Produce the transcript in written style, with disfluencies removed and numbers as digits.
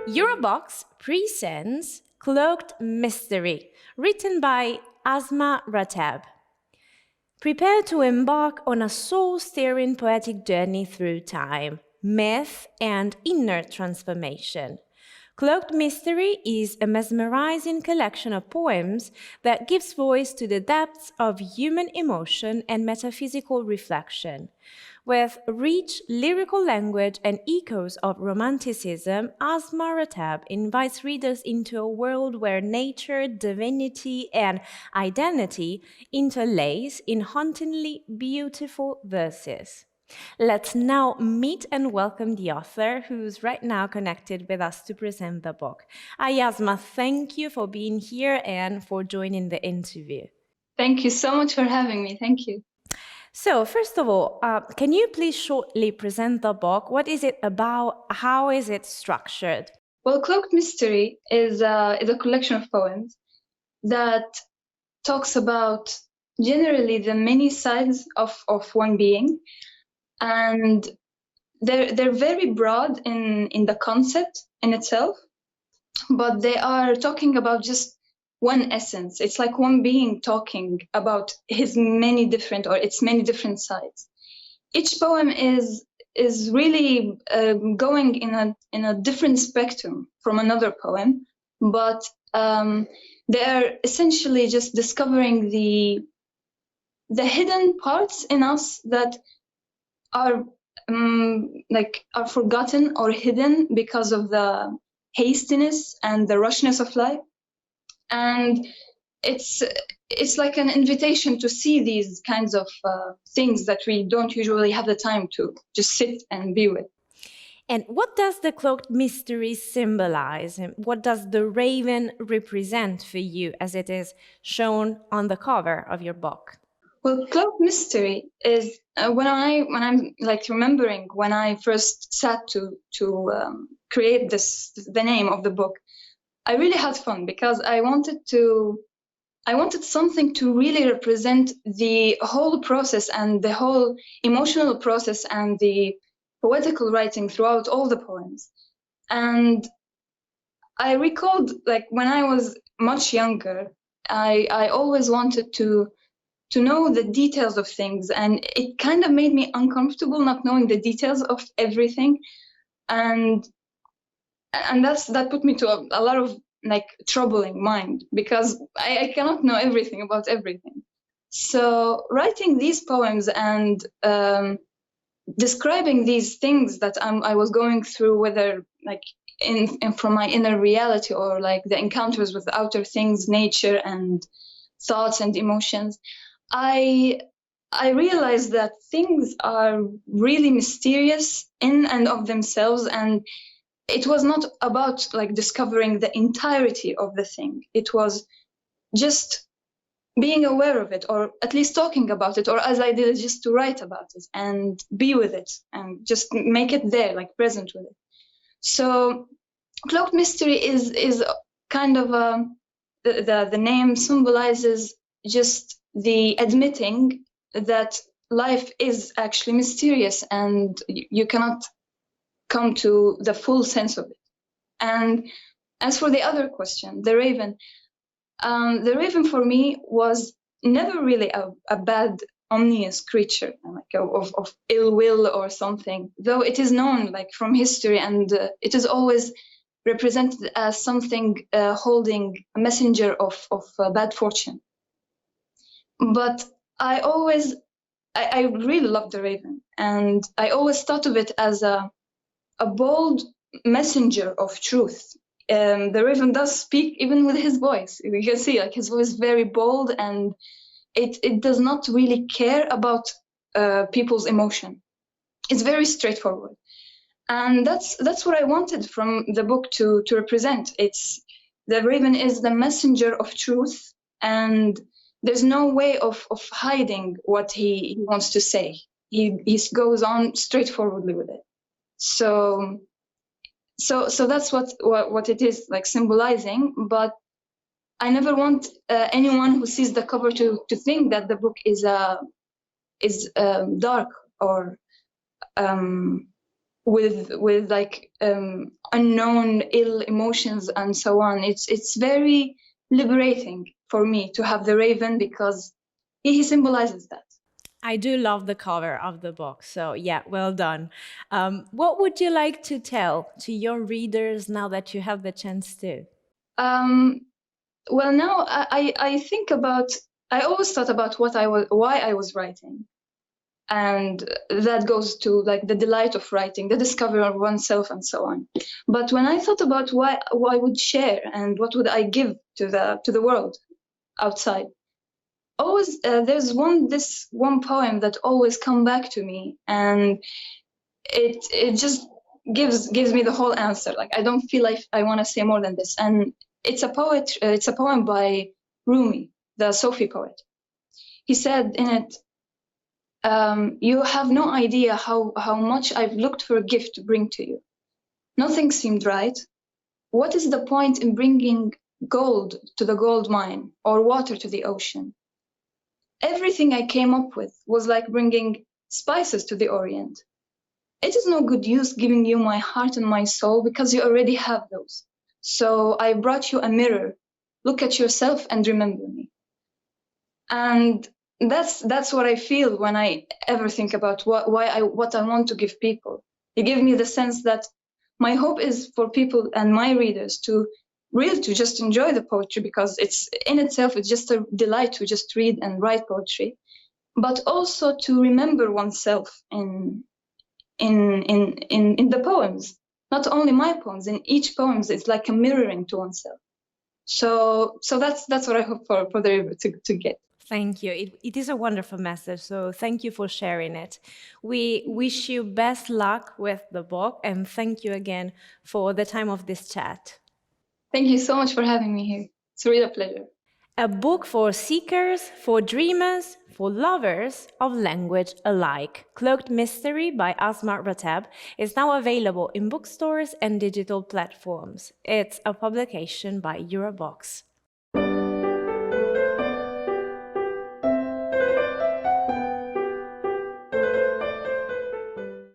Eurobox presents Cloaked Mystery, written by Asmaa Rateb. Prepare to embark on a soul-stirring poetic journey through time, myth, and inner transformation. Cloaked Mystery is a mesmerizing collection of poems that gives voice to the depths of human emotion and metaphysical reflection. With rich lyrical language and echoes of romanticism, Asmaa Rateb invites readers into a world where nature, divinity, and identity interlace in hauntingly beautiful verses. Let's now meet and welcome the author, who's right now connected with us to present the book. Asmaa, thank you for being here and for joining the interview. Thank you so much for having me. Thank you. So, first of all, can you please shortly present the book? What is it about? How is it structured? Well, Cloaked Mystery is a collection of poems that talks about generally the many sides of one being. And they're very broad in the concept in itself, but they are talking about just one essence. It's like one being talking about its many different sides. Each poem is really going in a different spectrum from another poem, but they are essentially just discovering the hidden parts in us that are forgotten or hidden because of the hastiness and the rushness of life. And it's like an invitation to see these kinds of things that we don't usually have the time to just sit and be with. And what does the Cloaked Mystery symbolize? And what does the raven represent for you as it is shown on the cover of your book? Well, Cloaked Mystery is when I'm like remembering when I first sat to create the name of the book. I really had fun because I wanted something to really represent the whole process and the whole emotional process and the poetical writing throughout all the poems. And I recalled, like, when I was much younger, I always wanted to know the details of things, and it kind of made me uncomfortable not knowing the details of everything. And that put me to a lot of like troubling mind because I cannot know everything about everything. So writing these poems and describing these things that I was going through, whether like in from my inner reality or like the encounters with outer things, nature and thoughts and emotions, I realized that things are really mysterious in and of themselves, and it was not about like discovering the entirety of the thing. It was just being aware of it, or at least talking about it, or as I did, just to write about it and be with it and just make it there, like present with it. So Cloaked Mystery is kind of the name symbolizes just the admitting that life is actually mysterious and you cannot come to the full sense of it. And as for the other question, the raven for me was never really a bad, ominous creature, like of ill will or something, though it is known like from history, and it is always represented as something holding a messenger of bad fortune. But I really loved the raven, and I always thought of it as a bold messenger of truth. The raven does speak even with his voice. You can see like his voice is very bold, and it does not really care about people's emotion. It's very straightforward. And that's what I wanted from the book to represent. It's the raven is the messenger of truth, and there's no way of hiding what he wants to say. He goes on straightforwardly with it. So that's what it is like symbolizing. But I never want anyone who sees the cover to think that the book is dark or with like unknown ill emotions and so on. It's very liberating for me to have the raven, because he symbolizes that. I do love the cover of the book. So, yeah, well done. What would you like to tell to your readers now that you have the chance to? Well, now I think about, I always thought about why I was writing. And that goes to like the delight of writing, the discovery of oneself, and so on. But when I thought about why I would share and what would I give to the world outside, always there's this one poem that always come back to me, and it just gives me the whole answer. Like, I don't feel like I want to say more than this. And it's a poem by Rumi, the Sufi poet. He said in it, you have no idea how much I've looked for a gift to bring to you. Nothing seemed right. What is the point in bringing gold to the gold mine or water to the ocean? Everything I came up with was like bringing spices to the Orient. It is no good use giving you my heart and my soul, because you already have those. So I brought you a mirror. Look at yourself and remember me. And that's what I feel when I ever think about what I want to give people. It gives me the sense that my hope is for people and my readers to really to just enjoy the poetry, because it's in itself, it's just a delight to just read and write poetry, but also to remember oneself in the poems. Not only my poems, in each poem it's like a mirroring to oneself. So that's what I hope for the reader to get. Thank you. It is a wonderful message, so thank you for sharing it. We wish you best luck with the book, and thank you again for the time of this chat. Thank you so much for having me here. It's really a pleasure. A book for seekers, for dreamers, for lovers of language alike. Cloaked Mystery by Asmaa Rateb is now available in bookstores and digital platforms. It's a publication by Eurobox.